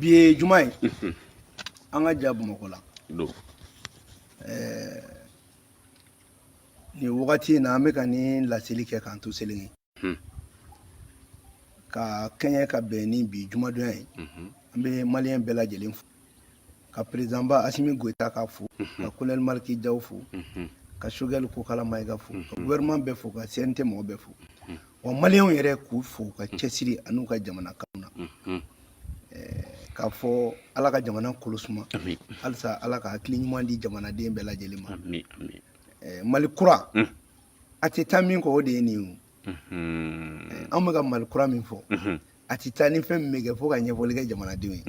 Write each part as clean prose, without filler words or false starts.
Bi Jumai, anga jabu makola. Ni wakati na ameka ni lasili ke kantu selingi. Ka Kenya ka beni bi Juma doyen. Ambe Malien bela jelen fu. Ka président ba Assimi Goïta ka fu, ka Colonel Malki Diaw fu, ka Choguel Kokala Maïga fu, ka gouvernement be fu, ka CNT mo be fu. Wa Malien yere ku fu ka cesiri anu ka jamana kauna. Ka fo ala ka jamana kolusuma. Alsa ala ka hakili ɲuman di jamana den bela jelen ma. Mali kura ati taa min ko o de ye nin ye an bɛ ka Mali kura min fɔ a ti taa ni fɛn min bɛ kɛ fo ka ɲɛfɔli kɛ jamanadenw ye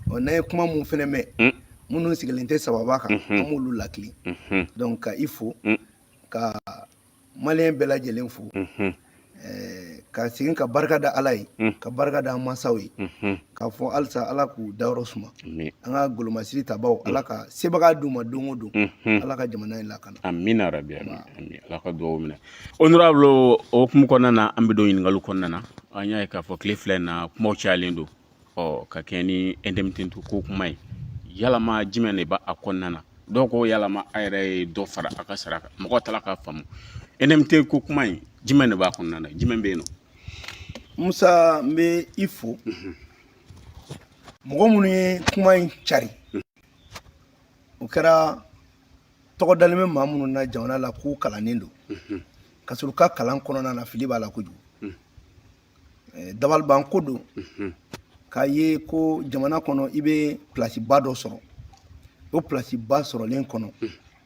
n'an ye kuma mun fɛnɛ mɛn minnu sigilen tɛ sababa kan an b'olu lakili donc ka i fo ka Malien bɛɛ lajɛlen fo ka segin ka barika da ala ye ka barika da an mansaw ye ka fɔ halisa ala k'u dayɔrɔ suma an ka golomasiri tabaw ala ka sebaga d'u ma don o don ala ka jamana in lakana amina rabi amin ala ka duwawu minɛ honorable o hukumu kɔnɔna na an bɛ don ɲininkaliw kɔnɔna na an y'a ye k'a fɔ tile filɛ na kumaw cayalen don ka kɛ ni indemnité ko kuma ye yalama jumɛn de b'a kɔnɔna na dɔw ko yalama a yɛrɛ ye dɔ fara a ka sara kan mɔgɔw tala k'a faamu indemnité ko kuma in jumɛn de b'a kɔnɔna na jumɛn bɛ yen nɔ Musa n bɛ i fo mɔgɔ minnu ye kuma in cari o kɛra tɔgɔ dalen bɛ maa minnu na jamana la k'u kalannen don ka sɔrɔ u ka kalan kɔnɔna na fili b'a la kojugu dabaliban ko don k'a ye ko jamana kɔnɔ i bɛ place ba dɔ sɔrɔ o place ba sɔrɔlen kɔnɔ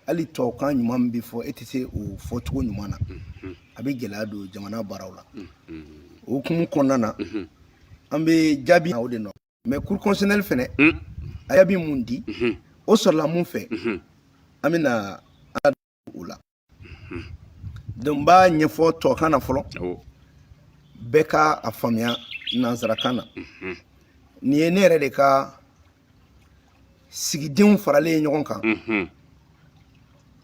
hali tubabukan ɲuman min bɛ fɔ e tɛ se o fɔcogo ɲuman na a bɛ gɛlɛya don jamana baaraw la o hukumu kɔnɔna na an bɛ jaabi o de nɔ mais cour constitutionnelle fɛnɛ a jaabi mun di o sɔrɔla mun fɛ an bɛ na an o la donc n b'a ɲɛfɔ tubabukan na fɔlɔ bɛɛ ka a faamuya nansarakan na nin ye ne yɛrɛ de ka sigidenw faralen ɲɔgɔn kan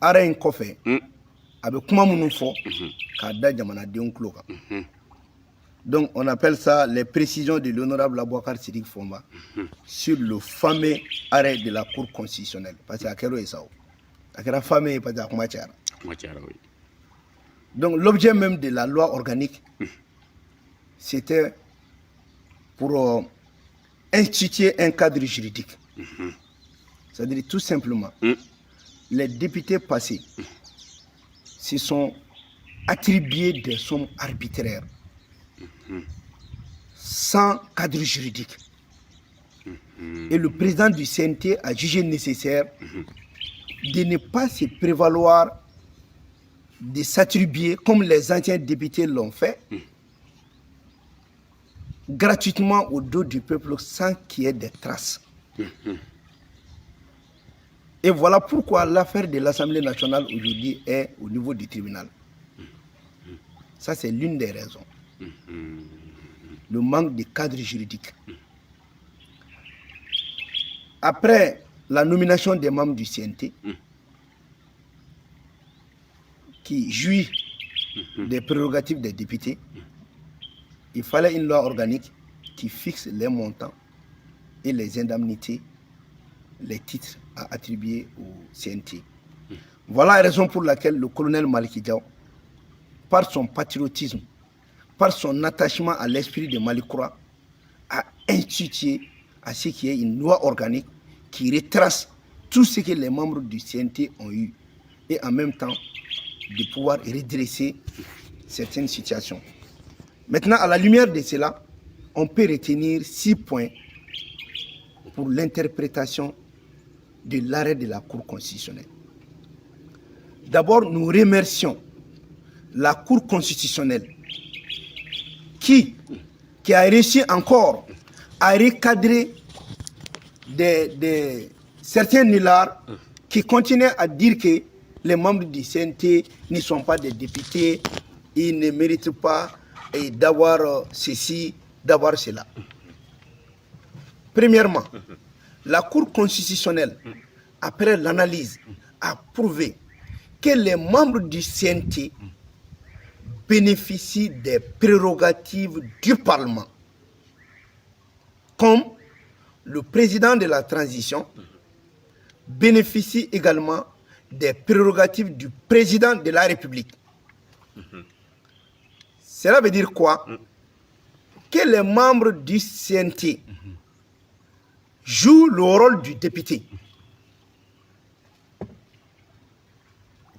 ara in kɔfɛ a bɛ kuma minnu fɔ k'a da jamanadenw tulo kan donc on appelle ça les précisions de l'honorable Aboubacar Sidiki Fomba sur le fameux arrêt de la Cour constitutionnelle parce que a kɛra o ye sa o a kɛra fameux parce que a kuma cayara oui. Donc l'objet même de la loi organique c'était pour instituer un cadre juridique c'est-à-dire tout simplement les députés passés se sont attribués des sommes arbitraires sans cadre juridique. Et le président du CNT a jugé nécessaire de ne pas se prévaloir de s'attribuer, comme les anciens députés l'ont fait, gratuitement au dos du peuple sans qu'il y ait des traces. Et voilà pourquoi l'affaire de l'Assemblée nationale aujourd'hui est au niveau du tribunal. Ça, c'est l'une des raisons. Le manque de cadre juridique. Après la nomination des membres du CNT, qui jouit des prérogatives des députés, il fallait une loi organique qui fixe les montants et les indemnités, les titres à attribuer au CNT. Voilà la raison pour laquelle le colonel Maliki Diaw, par son patriotisme, par son attachement à l'esprit de Malikoura, a institué à ce qu'il y ait une loi organique qui retrace tout ce que les membres du CNT ont eu et en même temps de pouvoir redresser certaines situations. Maintenant, à la lumière de cela, on peut retenir 6 points pour l'interprétation de l'arrêt de la Cour constitutionnelle. D'abord, nous remercions la Cour constitutionnelle qui a réussi encore à recadrer certains nullards qui continuaient à dire que les membres du CNT ne sont pas des députés, ils ne méritent pas d'avoir ceci, d'avoir cela. Premièrement, la Cour constitutionnelle, après l'analyse, a prouvé que les membres du CNT bénéficient des prérogatives du Parlement, comme le président de la transition bénéficie également des prérogatives du président de la République. Cela veut dire quoi? Que les membres du CNT jouent le rôle du député.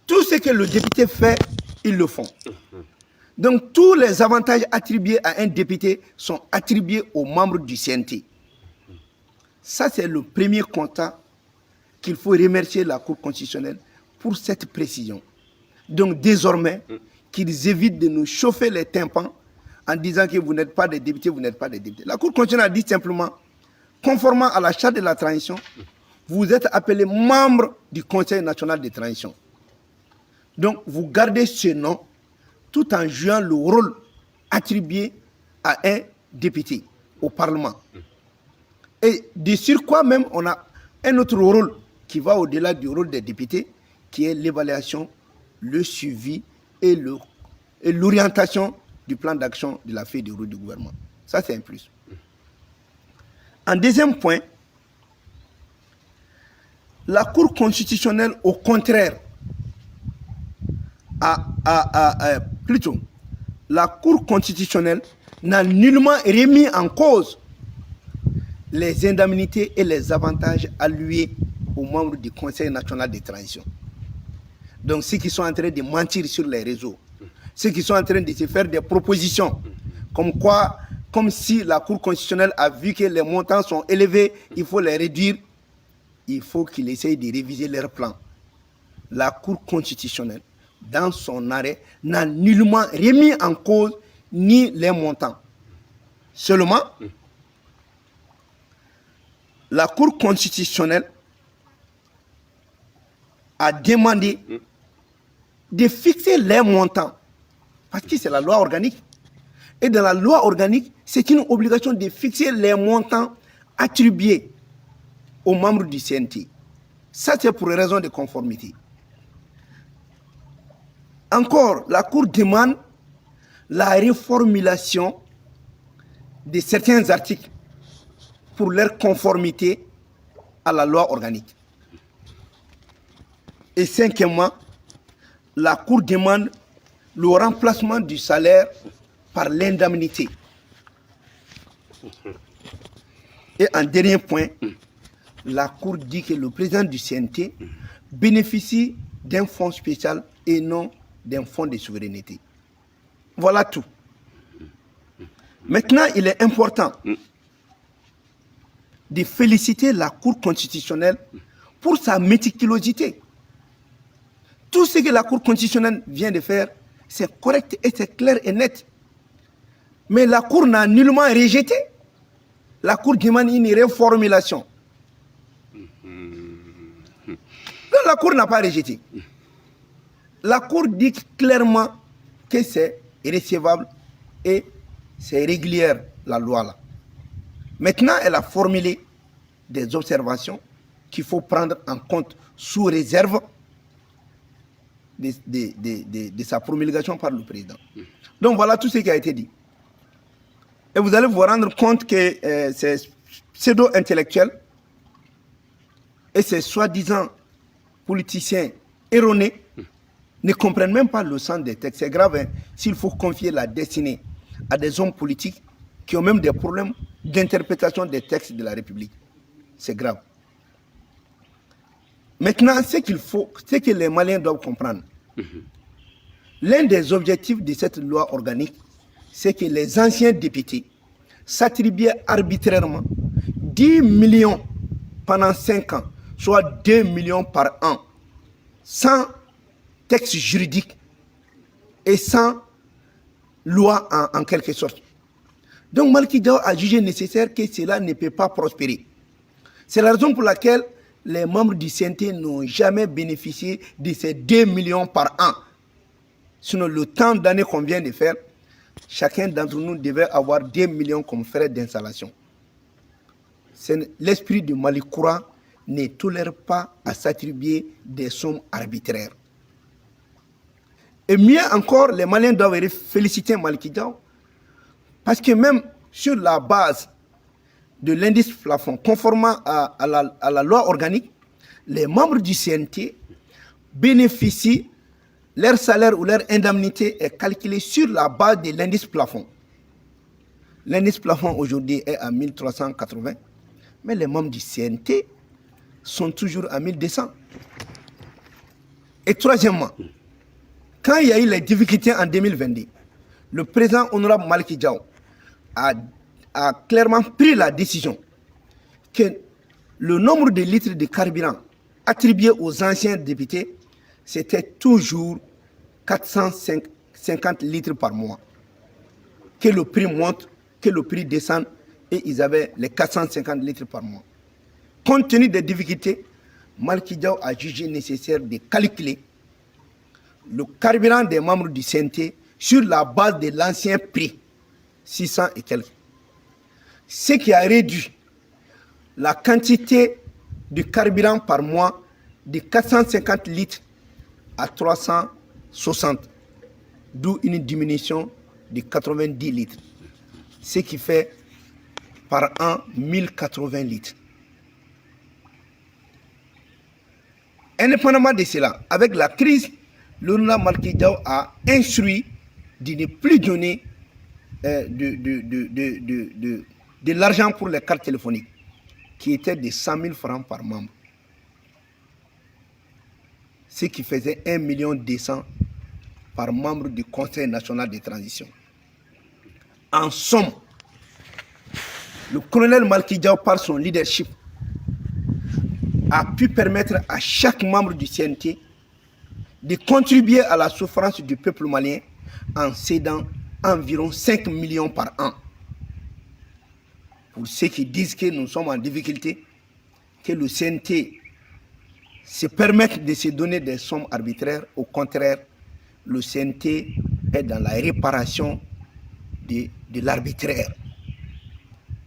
Tout ce que le député fait, ils le font. Donc tous les avantages attribués à un député sont attribués aux membres du CNT. Ça, c'est le premier constat qu'il faut remercier la Cour constitutionnelle pour cette précision. Donc désormais, qu'ils évitent de nous chauffer les tympans en disant que vous n'êtes pas des députés, vous n'êtes pas des députés. La Cour constitutionnelle a dit simplement, conformément à la charte de la transition, vous êtes appelés membre du Conseil national de transition. Donc vous gardez ce nom tout en jouant le rôle attribué à un député au Parlement. Et de surcroît même, on a un autre rôle qui va au-delà du rôle des députés, qui est l'évaluation, le suivi et l'orientation du plan d'action de la feuille de route du gouvernement. Ça, c'est un plus. En deuxième point, la Cour constitutionnelle, au contraire, la Cour constitutionnelle n'a nullement remis en cause les indemnités et les avantages alloués aux membres du Conseil national de transition. Donc ceux qui sont en train de mentir sur les réseaux, ceux qui sont en train de se faire des propositions, comme si la Cour constitutionnelle a vu que les montants sont élevés, il faut les réduire, il faut qu'ils essayent de réviser leur plan. La Cour constitutionnelle, dans son arrêt, n'a nullement remis en cause ni les montants. Seulement, la Cour constitutionnelle a demandé de fixer les montants, parce que c'est la loi organique. Et dans la loi organique, c'est une obligation de fixer les montants attribués aux membres du CNT. Ça, c'est pour raison de conformité. Encore, la Cour demande la reformulation de certains articles pour leur conformité à la loi organique. Et cinquièmement, la Cour demande le remplacement du salaire par l'indemnité. Et en dernier point, la Cour dit que le président du CNT bénéficie d'un fonds spécial et non d'un fonds de souveraineté. Voilà tout. Maintenant, il est important de féliciter la Cour constitutionnelle pour sa méticulosité. Tout ce que la Cour constitutionnelle vient de faire, c'est correct et c'est clair et net. Mais la Cour n'a nullement rejeté. La Cour demande une reformulation. Donc, la Cour n'a pas rejeté. La Cour dit clairement que c'est recevable et c'est régulière, la loi là. Maintenant, elle a formulé des observations qu'il faut prendre en compte sous réserve de sa promulgation par le président. Donc voilà tout ce qui a été dit. Et vous allez vous rendre compte que ces pseudo-intellectuels et ces soi-disant politiciens erronés ne comprennent même pas le sens des textes. C'est grave, hein, s'il faut confier la destinée à des hommes politiques qui ont même des problèmes d'interprétation des textes de la République. C'est grave. Maintenant, ce que les Maliens doivent comprendre, l'un des objectifs de cette loi organique, c'est que les anciens députés s'attribuaient arbitrairement 10 millions pendant 5 ans, soit 2 millions par an, sans texte juridique et sans loi en quelque sorte. Donc Maliki Diaw a jugé nécessaire que cela ne peut pas prospérer. C'est la raison pour laquelle les membres du CNT n'ont jamais bénéficié de ces 2 millions par an. Sinon, le temps d'année qu'on vient de faire, chacun d'entre nous devait avoir 2 millions comme frais d'installation. L'esprit du Malikoura ne tolère pas à s'attribuer des sommes arbitraires. Et mieux encore, les Maliens doivent féliciter Maliki Diaw parce que même sur la base de l'indice plafond, conformément à la loi organique, les membres du CNT bénéficient, leur salaire ou leur indemnité est calculé sur la base de l'indice plafond. L'indice plafond aujourd'hui est à 1380, mais les membres du CNT sont toujours à 1200. Et troisièmement, quand il y a eu les difficultés en 2022, le président honorable Malick Diaw a clairement pris la décision que le nombre de litres de carburant attribués aux anciens députés, c'était toujours 450 litres par mois. Que le prix monte, que le prix descende, et ils avaient les 450 litres par mois. Compte tenu des difficultés, Malick Diaw a jugé nécessaire de calculer le carburant des membres du CNT sur la base de l'ancien prix, 600 et quelques. Ce qui a réduit la quantité de carburant par mois de 450 litres à 360, d'où une diminution de 90 litres, ce qui fait par an 1080 litres. Indépendamment de cela, avec la crise, l'honorable Malick Diaw a instruit de ne plus donner de l'argent pour les cartes téléphoniques, qui était de 100 000 francs par membre, ce qui faisait 1 200 000 par membre du Conseil national de transition. En somme, le colonel Malick Diaw, par son leadership, a pu permettre à chaque membre du CNT de contribuer à la souffrance du peuple malien en cédant environ 5 millions par an. Pour ceux qui disent que nous sommes en difficulté, que le CNT se permette de se donner des sommes arbitraires, au contraire, le CNT est dans la réparation de l'arbitraire.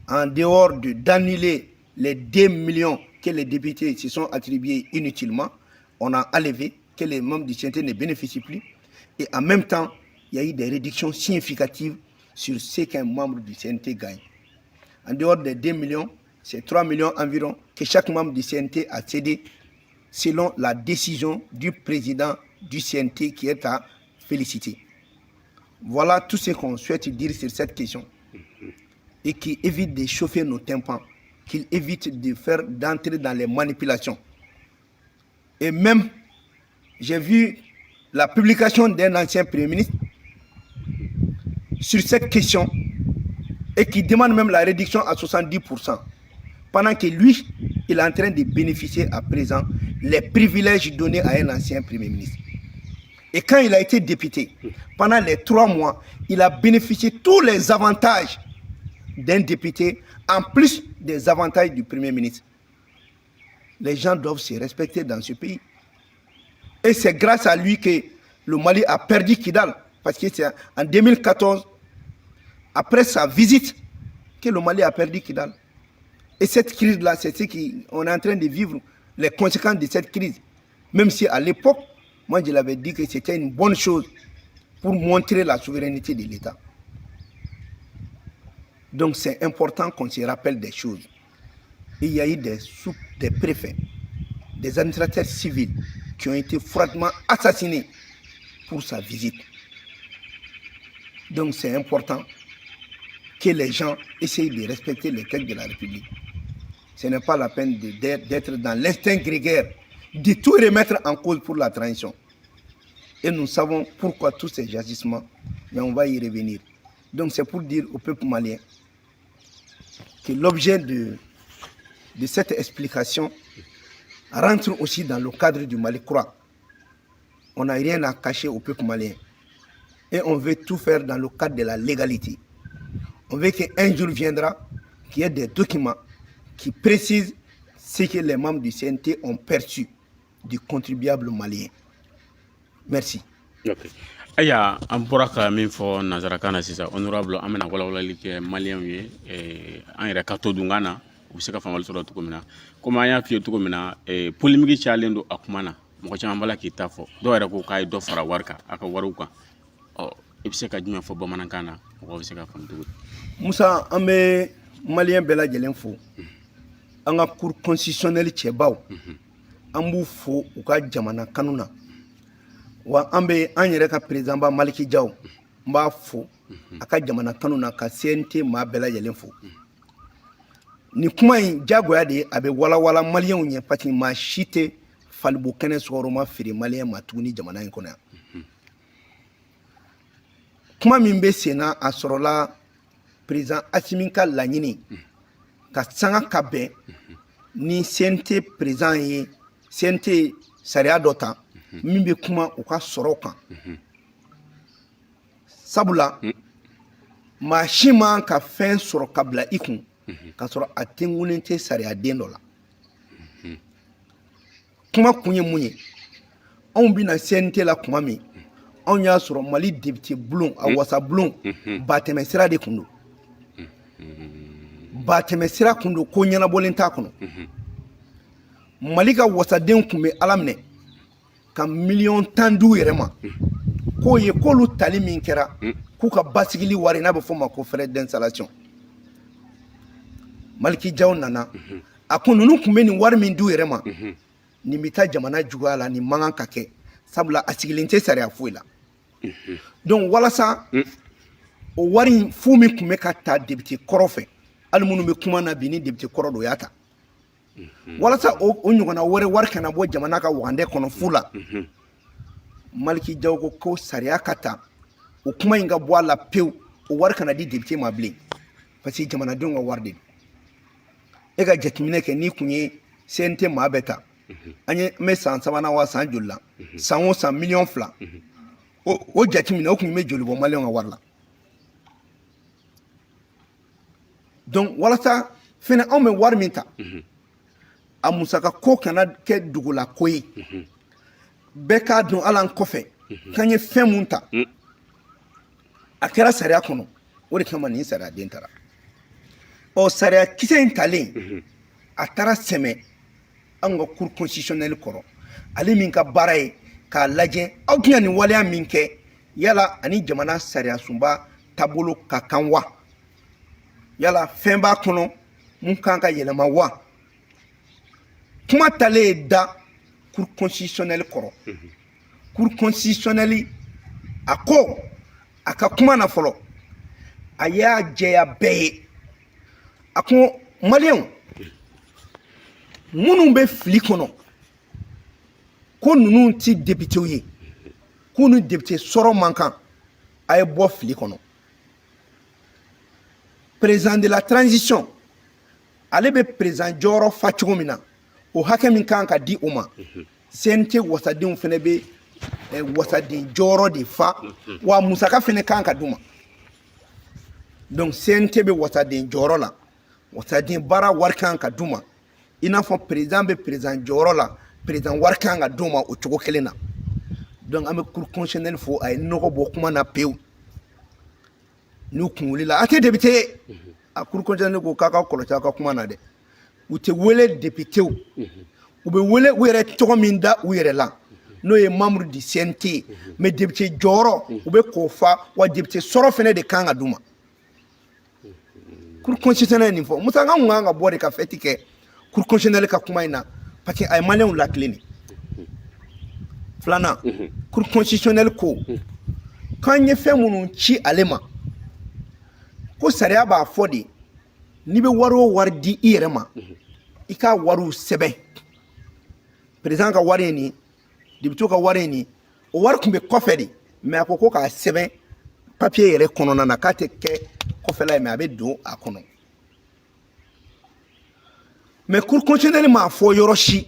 En dehors d'annuler les 2 millions que les députés se sont attribués inutilement, on a enlevé, que les membres du CNT ne bénéficient plus. Et en même temps, il y a eu des réductions significatives sur ce qu'un membre du CNT gagne. En dehors des 2 millions, c'est 3 millions environ que chaque membre du CNT a cédé selon la décision du président du CNT qui est à féliciter. Voilà tout ce qu'on souhaite dire sur cette question. Et qui évite de chauffer nos tympans, qu'il évite d'entrer dans les manipulations. Et même, j'ai vu la publication d'un ancien Premier ministre sur cette question et qui demande même la réduction à 70%, pendant que lui, il est en train de bénéficier à présent les privilèges donnés à un ancien Premier ministre. Et quand il a été député, pendant les 3 mois, il a bénéficié tous les avantages d'un député, en plus des avantages du Premier ministre. Les gens doivent se respecter dans ce pays. Et c'est grâce à lui que le Mali a perdu Kidal. Parce que c'est en 2014, après sa visite, que le Mali a perdu Kidal. Et cette crise-là, c'est ce qu'on est en train de vivre, les conséquences de cette crise. Même si à l'époque, moi je l'avais dit que c'était une bonne chose pour montrer la souveraineté de l'État. Donc c'est important qu'on se rappelle des choses. Il y a eu des préfets, des administrateurs civils qui ont été froidement assassinés pour sa visite. Donc c'est important que les gens essayent de respecter les textes de la République. Ce n'est pas la peine d'être dans l'instinct grégaire, de tout remettre en cause pour la transition. Et nous savons pourquoi tous ces agissements, mais on va y revenir. Donc c'est pour dire au peuple malien que l'objet de cette explication rentre aussi dans le cadre du Mali Croix. On n'a rien à cacher au peuple malien. Et on veut tout faire dans le cadre de la légalité. On veut qu'un jour viendra qu'il y ait des documents qui précisent ce que les membres du CNT ont perçu du contribuable malien. Merci. Okay. Aya an bɔra ka min fɔ nanzarakan na sisan honorable an bɛna walawalali kɛ maliyɛnw ye an yɛrɛ ka to dunkan na u bɛ se ka faamuyali sɔrɔ cogo min na komi an y'a f'i ye cogo min na polémique cayalen don a kuma na mɔgɔ caman b'a la k'i ta fɔ dɔw yɛrɛ ko k'a ye dɔ fara wari kan a ka wariw kan i bɛ se ka jumɛn fɔ bamanankan na mɔgɔw bɛ se ka faamu cogo di. Musa, an bɛ malien bɛɛ lajɛlen fo an ka cour constitutionnel cɛbaw an b'u fo u ka jamana kanu na wa an bɛ an yɛrɛ ka président ba Maliki Jaw n b'a fo a ka jamana kanu na ka CNT maa bɛɛ lajɛlen fo ni kuma in jagoya de a bɛ walawala malien ɲɛ parce que maa si tɛ falibo kɛnɛ sɔgɔrɔma feere malien ma tuguni jamana in kɔnɔ yan kuma min bɛ sen na a sɔrɔla président Assimi ka laɲini ka sanga ka bɛn ni CNT président ye CNT sariya dɔ ta min bɛ kuma u ka sɔrɔ kan sabula maa si man ka fɛn sɔrɔ ka bila i kun ka sɔrɔ a tengulen tɛ sariyaden dɔ la kuma kun ye mun ye anw bɛna CNT la kuma min anw y'a sɔrɔ Mali député bulon a wasa bulon batɛmɛ sira de kun don batɛmɛ sira kun don ko ɲɛnabɔlen t'a kɔnɔ Mali ka wasaden kun bɛ Ala minɛ ka miliyɔn 10 d'u yɛrɛ ma k'o ye k'olu tali min kɛra k'u ka basigili wari n'a bɛ fɔ o ma ko frais d'installation Maliki Jaw nana a ko ninnu kun bɛ nin wari min d'u yɛrɛ ma nin bɛ taa jamana juguya la nin man kan ka kɛ sabula a sigilen tɛ sariya foyi la donc walasa o wari fu min kun bɛ ka ta député kɔrɔ fɛ hali minnu bɛ kuma na bi ni député kɔrɔ dɔ y'a ta walasa o ɲɔgɔnna wɛrɛ wari kana bɔ jamana ka wagandɛ kɔnɔ fu la Maliki Jaw ko sariya ka ta o kuma in ka bɔ a la pewu o wari kana di député ma bilen parce que jamanadenw ka wari de don e ka jateminɛ kɛ n'i kun ye CNT maa bɛɛ ta an ye n bɛ san sabanan wa san joli la san o san miliyɔn 2 o jateminɛ o kun bɛ joli bɔ maliyɛnw ka wari la donc walasa fɛnɛ anw bɛ wari min ta a musaka ko kana kɛ dugula ko ye bɛɛ k'a dɔn hali an kɔfɛ k'an ye fɛn mun ta a kɛra sariya kɔnɔ o de kama nin sariyaden taara ɔ sariya kisɛ in talen a taara sɛmɛ an ka cour constitutionnel kɔrɔ ale min ka baara ye k'a lajɛ aw tɛna nin waleya min kɛ yala ani jamana sariya sunba taabolo ka kan wa yala fɛn b'a kɔnɔ mun kan ka yɛlɛma wa kuma talen da cour constitutionnel kɔrɔ cour constitutionnel a ko a ka kuma na fɔlɔ a y'a jɛya bɛɛ ye a ko maliyɛnw minnu bɛ fili kɔnɔ ko ninnu ti députéw ye k'u ni député sɔrɔ man kan a ye bɔ fili kɔnɔ président de la transition ale bɛ président jɔyɔrɔ fa cogo min na o hakɛ min kan ka di o ma CNT wasadenw fana bɛ wasaden jɔyɔrɔ de fa wa musaka fana kan ka d'u ma donc CNT bɛ wasaden jɔyɔrɔ la wasaden baara wari kan ka d'u ma i n'a fɔ président bɛ président jɔyɔrɔ la président wari kan ka d'u ma o cogo kelen na donc an bɛ cour constitutionnel fo a ye nɔgɔ bɔ kuma na pewu n'u kun wulila a tɛ député ye a cour constitutionnel ko k'a ka kɔlɔsi a ka kuma na dɛ u tɛ wele députéw u bɛ wele u yɛrɛ tɔgɔ min da u yɛrɛ la n'o ye membre du CNT mais député jɔyɔrɔ u bɛ k'o fa wa député sɔrɔ fana de kan ka d'u ma cour constitutionnel nin fɔ musaka kun kan ka bɔ de ka fɛti kɛ cour constitutionnel ka kuma in na parce que a ye maliyɛnw latilen de filanan cour constitutionnel ko k'an ye fɛn minnu ci ale ma ko sariya b'a fɔ de n'i bɛ wari o wari di i yɛrɛ ma i ka wariw sɛbɛn président ka wari ye nin député ka wari ye nin o wari tun bɛ kɔfɛ de mais a ko ko k'a sɛbɛn papier yɛrɛ kɔnɔna na k'a tɛ kɛ kɔfɛla ye mais a bɛ don a kɔnɔ mais cour constitutionnel m'a fɔ yɔrɔ si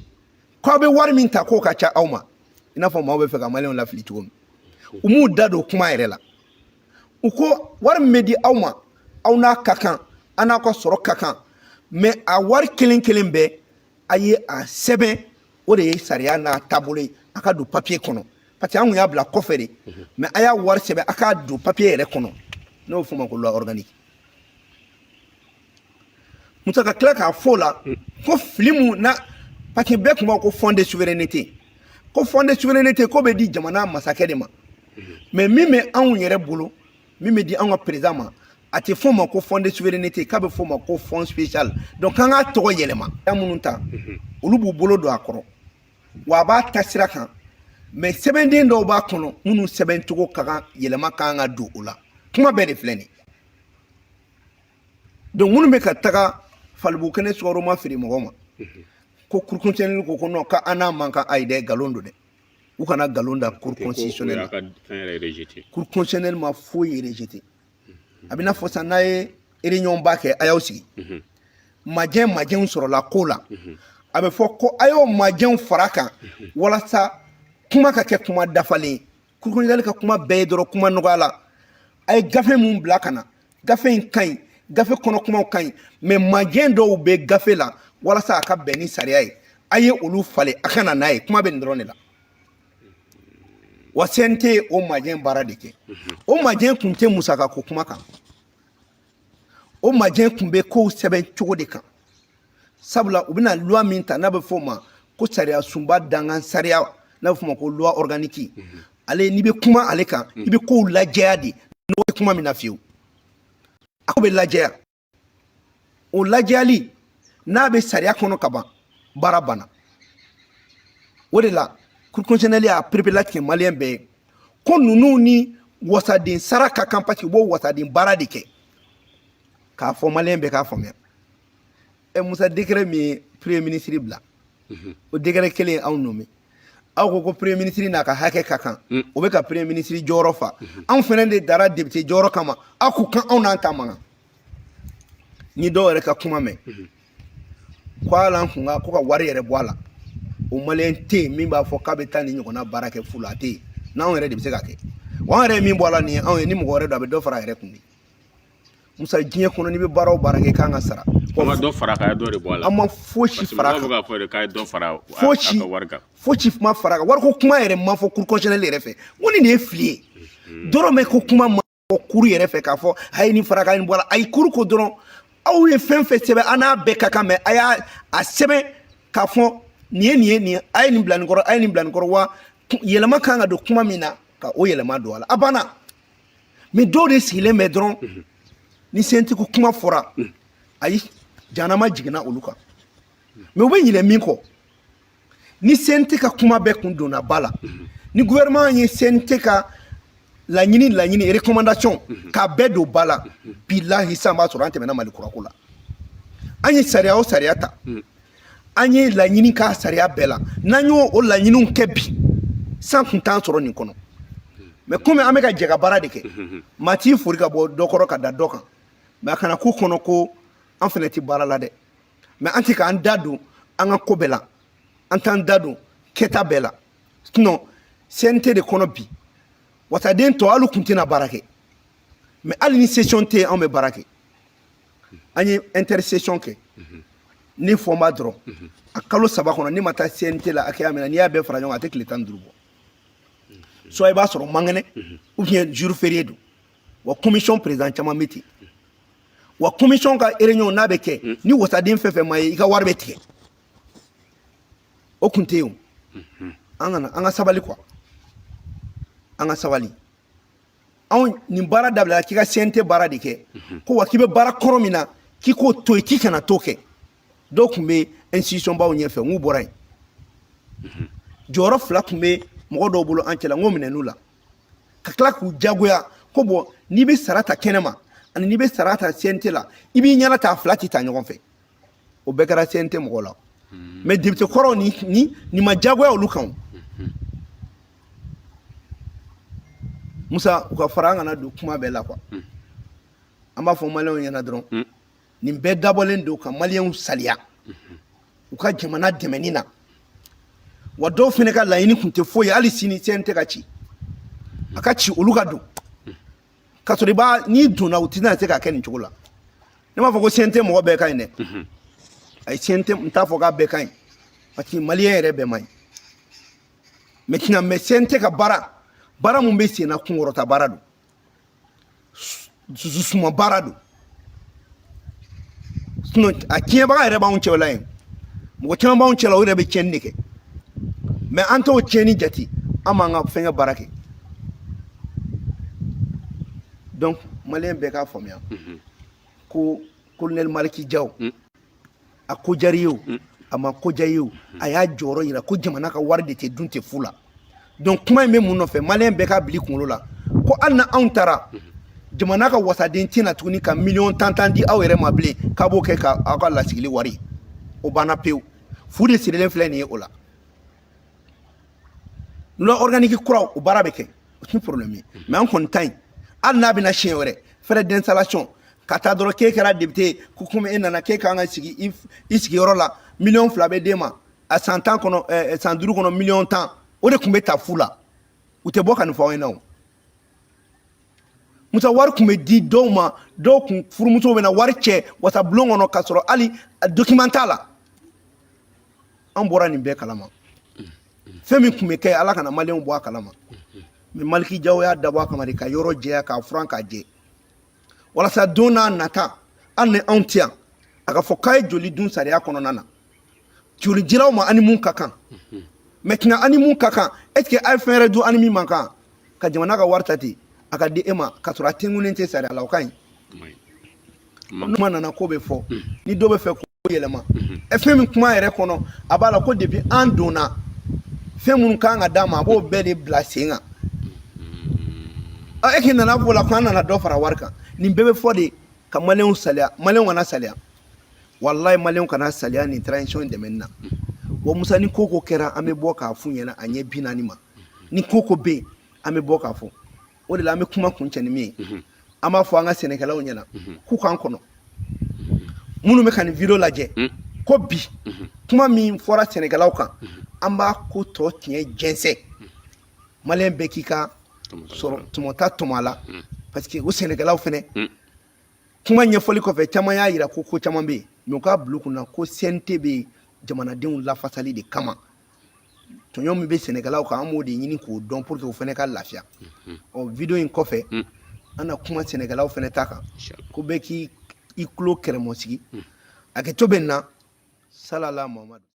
k'aw bɛ wari min ta k'o ka ca aw ma i n'a fɔ maaw bɛ fɛ ka maliyɛnw lafili cogo min u m'u da don kuma yɛrɛ la u ko wari min bɛ di aw ma aw n'a ka kan an n'a ka sɔrɔ ka kan mais a wari kelen kelen bɛɛ a ye a sɛbɛn o de ye sariya n'a taabolo ye a ka don papier kɔnɔ parce que an kun y'a bila kɔfɛ de mais a y'a wari sɛbɛn a k'a don papier yɛrɛ kɔnɔ n'o bɛ f'o ma ko loi organique musa ka tila k'a fɔ o la ko fili mun na parce que bɛɛ tun b'a ko fond de souveraineté ko fond de souveraineté ko bɛ di jamana masakɛ de ma mais min bɛ anw yɛrɛ bolo min bɛ di anw ka président ma a tɛ fɔ o ma ko fond de souveraineté k'a bɛ fɔ o ma ko fond spécial donc k'an ka tɔgɔ yɛlɛma minnu ta olu b'u bolo don a kɔrɔ wa a b'a ta sira kan mais sɛbɛnden dɔw b'a kɔnɔ minnu sɛbɛn cogo ka kan yɛlɛma kan ka don o la kuma bɛɛ de filɛ nin donc minnu bɛ ka taga falibu kɛnɛ sukaro ma feere mɔgɔw ma ko cour constitutionnelle ko non ka an n'a man kan a ye dɛ nkalon don dɛ u kana nkalon da cour constitutionnelle cour constitutionnelle ma foyi rejeté a bɛ n'a fɔ sisan n'a ye réunion ba kɛ a y'aw sigi majɛnw sɔrɔla ko la a bɛ fɔ ko a y'o majɛnw fara kan walasa kuma ka kɛ kuma dafalen cour constitutionnelle ka kuma bɛɛ ye dɔrɔn kuma nɔgɔya la a ye gafe mun bila ka na gafe in ka ɲi gafe kɔnɔ kumaw ka ɲi mais majɛn dɔw bɛ gafe la walasa a ka bɛn ni sariya ye a ye olu falen a ka na n'a ye kuma bɛ nin dɔrɔn de la wa CNT o majɛn baara de kɛ o majɛn kun tɛ musaka ko kuma kan o majɛn kun bɛ kow sɛbɛn cogo de kan sabula u bɛna loi min ta n'a bɛ fɔ o ma ko sariya sunba dangan sariya n'a bɛ fɔ o ma ko loi organique ale n'i bɛ kuma ale kan i bɛ kow lajɛya de n'o ye kuma min na fiyewu a ko bɛ lajɛya o lajɛyali n'a bɛ sariya kɔnɔ ka ban baara banna o de la cour constitutionnelle y'a perepela tigɛ maliyɛn bɛɛ ye ko ninnu ni wasaden sara ka kan parce que u b'o wasaden baara de kɛ k'a fɔ maliyɛn bɛɛ k'a faamuya Musa décret min ye premier ministre bila o décret kelen anw nommé aw ko premier ministre n'a ka hakɛ ka kan o bɛ ka premier ministre jɔyɔrɔ fa anw fɛnɛ de dara député jɔyɔrɔ kama aw ko kan anw n'an ta man kan ni dɔw yɛrɛ ka kuma mɛn ko ala kun ka ko ka wari yɛrɛ bɔ a la o maliyɛn tɛ yen min b'a fɔ k'a bɛ taa ni ɲɔgɔnna baara kɛ fu la a tɛ yen n'anw yɛrɛ de bɛ se ka kɛ wa an yɛrɛ ye min bɔ a la nin ye anw ye ni mɔgɔ wɛrɛ don a bɛ dɔ fara a yɛrɛ kun de Musa diɲɛ kɔnɔ n'i bɛ baara o baara kɛ k'an ka sara an ma dɔ fara kan dɔ de bɔ a la an ma fosi fara kan parce que mɔgɔw bɛ k'a fɔ k'a ye dɔ fara a ka wari kan fosi ma fara kan wariko kuma yɛrɛ ma fɔ cour constitutionnelle yɛrɛ fɛ n ko nin de ye fili ye dɔrɔmɛ ko kuma ma fɔ cour yɛrɛ fɛ k'a fɔ a ye nin fara kan nin bɔ a la ayi cour ko dɔrɔn aw ye fɛn fɛn sɛbɛn an n'a bɛɛ ka kan mɛ a y'a sɛbɛn k'a fɔ nin ye nin ye nin ye a ye nin bila nin kɔrɔ a ye nin bila nin kɔrɔ wa yɛlɛma kan ka don kuma min na ka o yɛlɛma don a la a banna mais dɔw de sigilen bɛ dɔrɔn ni CNT ko kuma fɔra ayi jahanama jiginna olu kan mais u bɛ ɲinɛ min kɔ ni CNT ka kuma bɛɛ kun donna ba la ni gouvernement ye CNT ka laɲini recommandation k'a bɛɛ don ba la bilahi sisan b'a sɔrɔ an tɛmɛna Mali kurako la an ye sariya o sariya ta an ye laɲini k'a sariya bɛɛ la n'an y'o laɲiniw kɛ bi san kun t'an sɔrɔ nin kɔnɔ mais comme an bɛ ka jɛ ka baara de kɛ maa t'i fori ka bɔ dɔ kɔrɔ ka da dɔ kan mais a kana k'u kɔnɔ ko an fɛnɛ tɛ baara la dɛ mais an tɛ k'an da don an ka ko bɛɛ la an t'an da don kɛta bɛɛ la sinon CNT de kɔnɔ bi wasaden tɔ hali kun tɛna baara kɛ mais hali ni session tɛ yen anw bɛ baara kɛ an ye intersession kɛ ni fɔnba dɔrɔn a kalo 3 kɔnɔ ni ma taa CNT la hakɛya min na n'i y'a bɛɛ fara ɲɔgɔn kan a tɛ tile 15 bɔ soit i b'a sɔrɔ mankɛnɛ ou bien jour férié don wa commission président caman bɛ ten wa commission ka réunion n'a bɛ kɛ ni wasaden fɛn fɛn ma ye i ka wari bɛ tigɛ o kun tɛ yen o an ka sabali quoi an ka sabali anw nin baara dabila k'i ka CNT baara de kɛ ko wa k'i bɛ baara kɔrɔ min na k'i k'o to yen k'i kana t'o kɛ dɔw tun bɛ institution baw ɲɛfɛ n k'u bɔra yen jɔyɔrɔ 2 tun bɛ mɔgɔ dɔw bolo an cɛla n k'o minɛ n'u la ka tila k'u jagoya ko bɔn n'i bɛ sara ta kɛnɛ ma ani n'i bɛ sara ta CNT la i b'i ɲɛna ta 2 tɛ ta ɲɔgɔn fɛ o bɛɛ kɛra CNT mɔgɔw la mais député kɔrɔw ni ma jagoya olu kan Musa u ka fara an kana don kuma bɛɛ la quoi an b'a fɔ maliyɛnw ɲɛna dɔrɔn nin bɛɛ dabɔlen don ka maliyɛnw saliya u ka jamana dɛmɛni na wa dɔw fɛnɛ ka laɲini kun tɛ foyi ye hali sini CNT ka ci a ka ci olu ka don ka sɔrɔ n'i donna u tɛna se ka kɛ nin cogo la ne m'a fɔ ko CNT mɔgɔ bɛɛ ka ɲi dɛ ayi CNT n t'a fɔ k'a bɛɛ ka ɲi parce que maliyɛn yɛrɛ bɛɛ man ɲi mais CNT ka baara mun bɛ sen na kunkɔrɔta baara don dususuma baara don sinon a tiɲɛbaga yɛrɛ b'anw cɛw la yen mɔgɔ caman b'anw cɛla o yɛrɛ bɛ tiɲɛni de kɛ mais an t'o tiɲɛni jate an b'an ka fɛngɛ baara kɛ donc malien bɛɛ k'a faamuya ko colonel Maliki Jaw a ko diyar'i ye o a ma ko diya i ye o a y'a jɔyɔrɔ yira ko jamana ka wari de tɛ dun tɛ fu la donc kuma in bɛ mun nɔfɛ malien bɛɛ k'a bila i kunkolo la ko hali na anw taara jamana ka wasaden tɛna tuguni ka miliyɔn tan di aw yɛrɛ ma bilen k'a b'o kɛ ka aw ka lasigili wari o banna pewu fu de sirilen filɛ nin ye o la loi organique kuraw o baara bɛ kɛ o tɛ problème ye mais an kɔni ta in hali n'a bɛna siɲɛ wɛrɛ frais d'installation ka taa dɔrɔn k'e kɛra député ko komi e nana k'e kan ka sigi i sigiyɔrɔ la miliyɔn 2 bɛ d'e ma a san 10 kɔnɔ san 5 kɔnɔ miliyɔn 10 o de tun bɛ ta fu la u tɛ bɔ ka nin fɔ aw ɲɛna o musa wari tun bɛ di dɔw ma dɔw kun furumusow bɛ na wari cɛ wasabulon kɔnɔ k'a sɔrɔ hali document t'a la an bɔra nin bɛɛ kalama fɛn min tun bɛ kɛ ala kana maliyɛnw bɔ a kalama mais Maliki Jaw y'a dabɔ a kama de ka yɔrɔ jɛya k'a furan k'a jɛ walasa don n'a nata hali ni anw tɛ yan a ka fɔ k'a ye joli dun sariya kɔnɔna na joli diraw ma ani mun ka kan maintenant ani mun ka kan est ce que a ye fɛn wɛrɛ dun ani min man kan ka jamana ka wari ta ten a ka di e ma ka sɔrɔ a tɛnkunnen tɛ sariya la o ka ɲi kuma nana ko bɛ fɔ ni dɔ bɛ fɛ ko yɛlɛma fɛn min kuma yɛrɛ kɔnɔ a b'a la ko depuis an donna fɛn minnu kan ka d'a ma a b'o bɛɛ de bila sen kan e k'i nana fɔ o la ko an nana dɔ fara wari kan nin bɛɛ bɛ fɔ de ka maliyɛnw saliya maliyɛnw kana saliya walayi maliyɛnw kana saliya nin transition in dɛmɛni na wa musa ni ko ko kɛra an bɛ bɔ k'a f'u ɲɛna a ɲɛ 40 ma ni ko ko bɛ yen an bɛ bɔ k'a fɔ o de la an bɛ kuma kuncɛ ni min ye an b'a fɔ an ka sɛnɛkɛlaw ɲɛna k'u k'an kɔnɔ minnu bɛ ka nin video lajɛ ko bi kuma min fɔra sɛnɛkɛlaw kan an b'a ko tɔ tiɲɛ jɛnsɛn maliyɛn bɛɛ k'i ka sɔrɔ tɔmɔta tɔmɔ a la parce que o sɛnɛkɛlaw fɛnɛ kuma ɲɛfɔli kɔfɛ caman y'a yira ko caman bɛ yen mais u k'a bila u kunna ko CNT bɛ jamanadenw lafasali de kama tɔɲɔ min bɛ sɛnɛkɛlaw kan an b'o de ɲini k'o dɔn pour que o fɛnɛ ka lafiya ɔ video in kɔfɛ an na kuma sɛnɛkɛlaw fɛnɛ ta kan ko bɛɛ k'i tulo kɛrɛmɔ sigi a kɛ to bɛ nin na salala Muhamadu